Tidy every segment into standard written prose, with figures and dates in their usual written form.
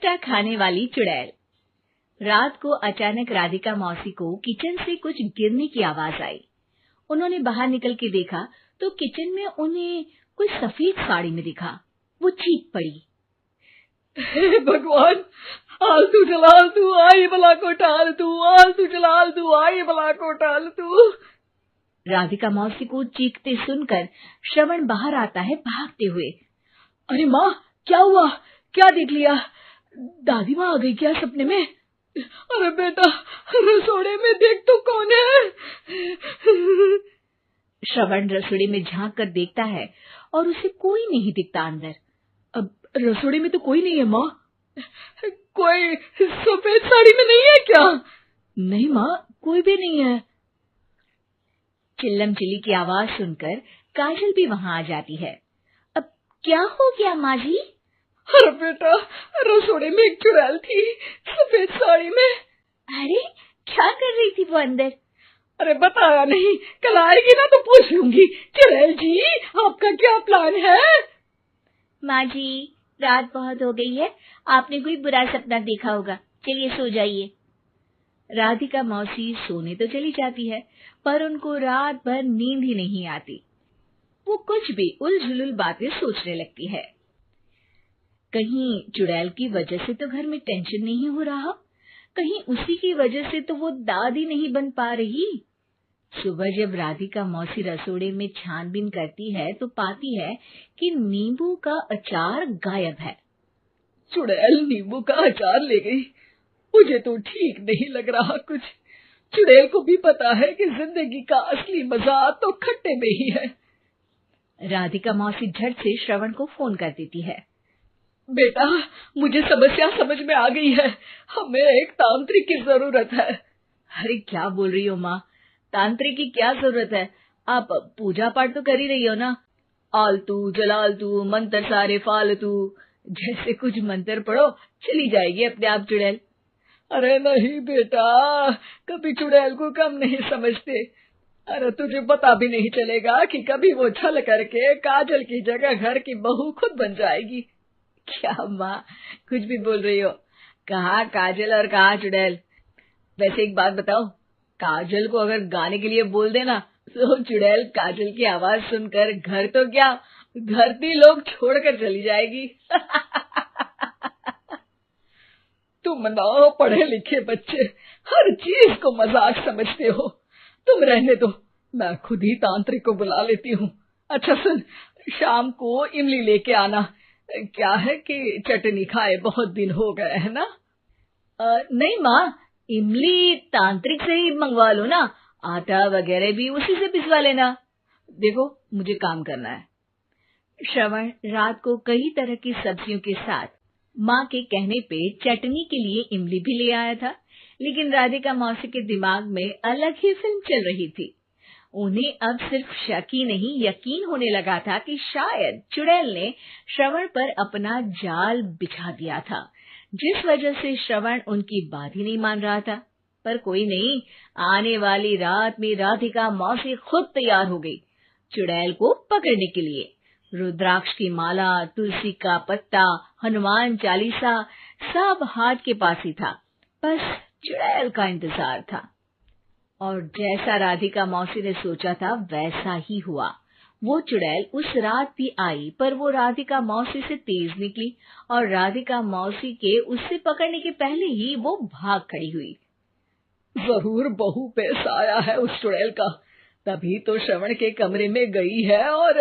नाश्ता खाने वाली चुड़ैल। रात को अचानक राधिका मौसी को किचन से कुछ गिरने की आवाज आई। उन्होंने बाहर निकल के देखा तो किचन में उन्हें कोई सफेद साड़ी में दिखा। वो चीख पड़ी, हे भगवान, आलतू जलाल तू आई भला को टाल तू, आलतू जलाल तू आई भला को टाल तू। राधिका मौसी को चीखते सुनकर श्रवण बाहर आता है भागते हुए। अरे माँ, क्या हुआ? क्या देख लिया? दादी माँ आ गई क्या सपने में? अरे बेटा, रसोड़े में देख तो कौन है? श्रवण रसोड़े में झांक कर देखता है और उसे कोई नहीं दिखता अंदर। अब रसोड़े में तो कोई नहीं है माँ। कोई सफेद साड़ी में नहीं है क्या? नहीं माँ, कोई भी नहीं है। चिल्लम चिल्ली की आवाज सुनकर काजल भी वहां आ जाती है। अब क्या हो गया माँ जी? अरे बेटा, रसोड़े में एक चुड़ैल थी सफेद साड़ी में। अरे क्या कर रही थी वो अंदर? अरे बताया नहीं, कल आएगी ना तो पूछ लूंगी। चुड़ैल जी, आपका क्या प्लान है? माँ जी, रात बहुत हो गई है, आपने कोई बुरा सपना देखा होगा, चलिए सो जाइए। राधिका मौसी सोने तो चली जाती है पर उनको रात भर नींद ही नहीं आती। वो कुछ भी उलझुल बातें सोचने लगती है। कहीं चुड़ैल की वजह से तो घर में टेंशन नहीं हो रहा, कहीं उसी की वजह से तो वो दादी नहीं बन पा रही। सुबह जब राधिका मौसी रसोड़े में छानबीन करती है तो पाती है कि नींबू का अचार गायब है। चुड़ैल नींबू का अचार ले गई, मुझे तो ठीक नहीं लग रहा कुछ। चुड़ैल को भी पता है कि जिंदगी का असली मजा तो खट्टे में ही है। राधिका मौसी झट से श्रवण को फोन कर देती है। बेटा, मुझे समस्या समझ में आ गई है, हमें एक तांत्रिक की जरूरत है। अरे क्या बोल रही हो माँ, तांत्रिक की क्या जरूरत है? आप पूजा पाठ तो कर ही रही हो ना। आलतू जलालतू मंत्र सारे फालतू जैसे कुछ मंत्र पढ़ो, चली जाएगी अपने आप चुड़ैल। अरे नहीं बेटा, कभी चुड़ैल को कम नहीं समझते। अरे तुझे पता भी नहीं चलेगा कि कभी वो छल करके काजल की जगह घर की बहू खुद बन जाएगी। क्या माँ, कुछ भी बोल रही हो? कहाँ काजल और कहाँ चुड़ैल? वैसे एक बात बताओ, काजल को अगर गाने के लिए बोल देना तो चुड़ैल काजल की आवाज सुनकर घर तो क्या, धरती लोग छोड़कर चली जाएगी। तुम ना पढ़े लिखे बच्चे हर चीज को मजाक समझते हो। तुम रहने दो, मैं खुद ही तांत्रिक को बुला लेती हूँ। अच्छा सुन, शाम को इमली लेके आना। क्या है कि चटनी खाए बहुत दिन हो गए है ना? नहीं माँ, इमली तांत्रिक से ही मंगवा लो ना, आटा वगैरह भी उसी से पिसवा लेना। देखो मुझे काम करना है। श्रवण रात को कई तरह की सब्जियों के साथ माँ के कहने पे चटनी के लिए इमली भी ले आया था, लेकिन राधिका मौसी के दिमाग में अलग ही फिल्म चल रही थी। उन्हें अब सिर्फ शक ही नहीं यकीन होने लगा था कि शायद चुड़ैल ने श्रवण पर अपना जाल बिछा दिया था, जिस वजह से श्रवण उनकी बात ही नहीं मान रहा था। पर कोई नहीं, आने वाली रात में राधिका मौसी खुद तैयार हो गई चुड़ैल को पकड़ने के लिए। रुद्राक्ष की माला, तुलसी का पत्ता, हनुमान चालीसा सब हाथ के पास ही था, बस चुड़ैल का इंतजार था। और जैसा राधिका मौसी ने सोचा था वैसा ही हुआ। वो चुड़ैल उस रात भी आई, पर वो राधिका मौसी से तेज निकली और राधिका मौसी के उससे पकड़ने के पहले ही वो भाग खड़ी हुई। जरूर बहू पे साया है उस चुड़ैल का, तभी तो श्रवण के कमरे में गई है। और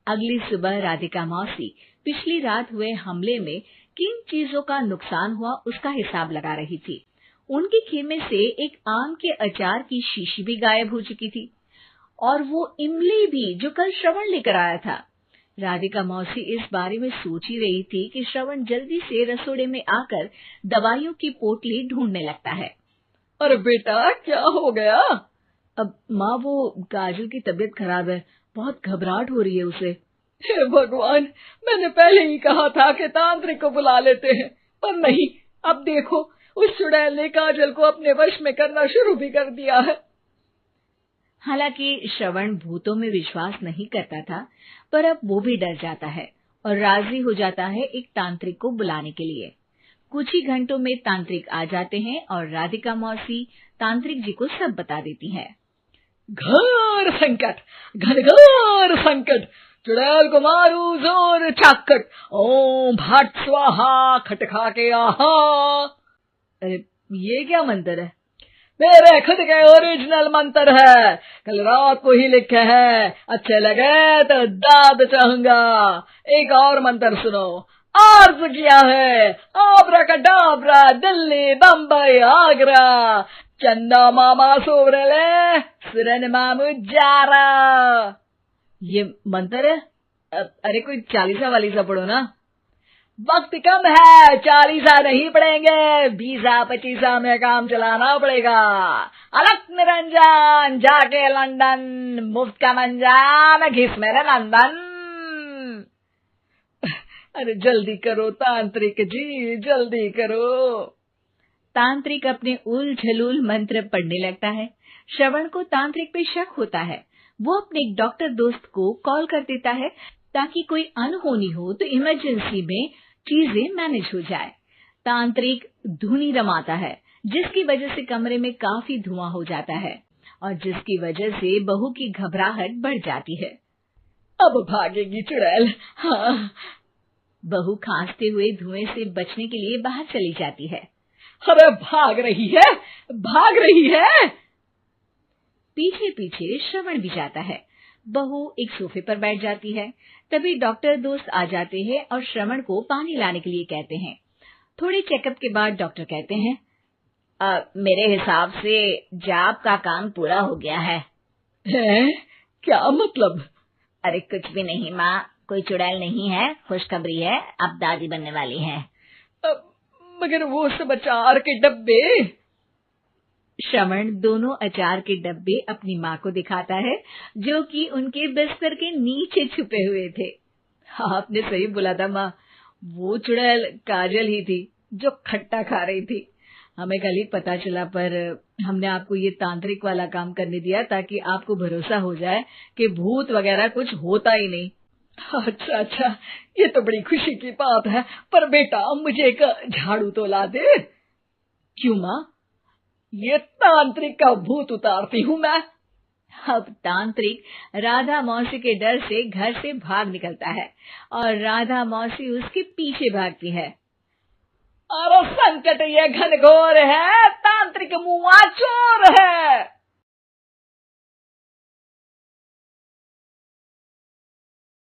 अगली सुबह राधिका मौसी पिछली रात हुए हमले में किन चीजों का नुकसान हुआ उसका हिसाब लगा रही थी। उनके खेमे से एक आम के अचार की शीशी भी गायब हो चुकी थी और वो इमली भी जो कल श्रवण लेकर आया था। राधिका मौसी इस बारे में सोच ही रही थी कि श्रवण जल्दी से रसोड़े में आकर दवाइयों की पोटली ढूंढने लगता है। अरे बेटा, क्या हो गया? अब माँ, वो काजल की तबीयत खराब है, बहुत घबराहट हो रही है उसे। हे भगवान, मैंने पहले ही कहा था कि तांत्रिक को बुला लेते हैं, पर नहीं। अब देखो, उस चुड़ैल ने काजल को अपने वश में करना शुरू भी कर दिया है। हालांकि श्रवण भूतों में विश्वास नहीं करता था, पर अब वो भी डर जाता है और राजी हो जाता है एक तांत्रिक को बुलाने के लिए। कुछ ही घंटों में तांत्रिक आ जाते हैं और राधिका मौसी तांत्रिक जी को सब बता देती है। घोर संकट, घनघोर संकट, चुड़ैल को मारू जोर चाकट, ओम भट स्वाहा खटखा के आहा। अरे ये क्या मंत्र है? मेरे खुद के ओरिजिनल मंत्र है, कल रात को ही लिखे हैं, अच्छे लगे तो दाद चाहूंगा। एक और मंत्र सुनो, अर्ज किया है आब्राकडाब्रा, दिल्ली बम्बई आगरा, चंदा मामा सोवरले सुरन मामू जारा। ये मंत्र है? अरे कोई 40 वालीसा पढ़ो ना। वक्त कम है, 40 नहीं पड़ेंगे, 20-25 में काम चलाना पड़ेगा। अलग निरंजन जाके लंदन, मुफ्त का मंजान घिस मेरे नंदन। अरे जल्दी करो तांत्रिक जी, जल्दी करो। तांत्रिक अपने उल झलूल मंत्र पढ़ने लगता है। श्रवण को तांत्रिक पे शक होता है। वो अपने एक डॉक्टर दोस्त को कॉल कर देता है ताकि कोई अनहोनी हो तो इमरजेंसी में चीजें मैनेज हो जाए। तांत्रिक धुनी रमाता है, जिसकी वजह से कमरे में काफी धुआं हो जाता है और जिसकी वजह से बहू की घबराहट बढ़ जाती है। अब भागेगी चुड़ैल। हाँ। बहू खांसते हुए धुएं से बचने के लिए बाहर चली जाती है। अरे भाग रही है, भाग रही है। पीछे पीछे श्रवण भी जाता है। बहू एक सोफे पर बैठ जाती है। तभी डॉक्टर दोस्त आ जाते हैं और श्रवण को पानी लाने के लिए कहते हैं। थोड़े चेकअप के बाद डॉक्टर कहते हैं, मेरे हिसाब से जाप का काम पूरा हो गया है। क्या मतलब? अरे कुछ भी नहीं माँ, कोई चुड़ैल नहीं है, खुशखबरी है, अब दादी बनने वाली है। मगर वो सब अचार के डब्बे। श्रवण दोनों अचार के डब्बे अपनी माँ को दिखाता है, जो कि उनके बिस्तर के नीचे छुपे हुए थे। आपने सही बोला था माँ, वो चुड़ैल काजल ही थी जो खट्टा खा रही थी। हमें कल ही पता चला, पर हमने आपको ये तांत्रिक वाला काम करने दिया ताकि आपको भरोसा हो जाए कि भूत वगैरह कुछ होता ही नहीं। अच्छा अच्छा, ये तो बड़ी खुशी की बात है, पर बेटा मुझे एक झाड़ू तो ला दे। क्यों माँ? ये तांत्रिक का भूत उतारती हूँ मैं। अब तांत्रिक राधा मौसी के डर से घर से भाग निकलता है और राधा मौसी उसके पीछे भागती है। अरे संकट ये घनघोर है, तांत्रिक मुआ चोर है।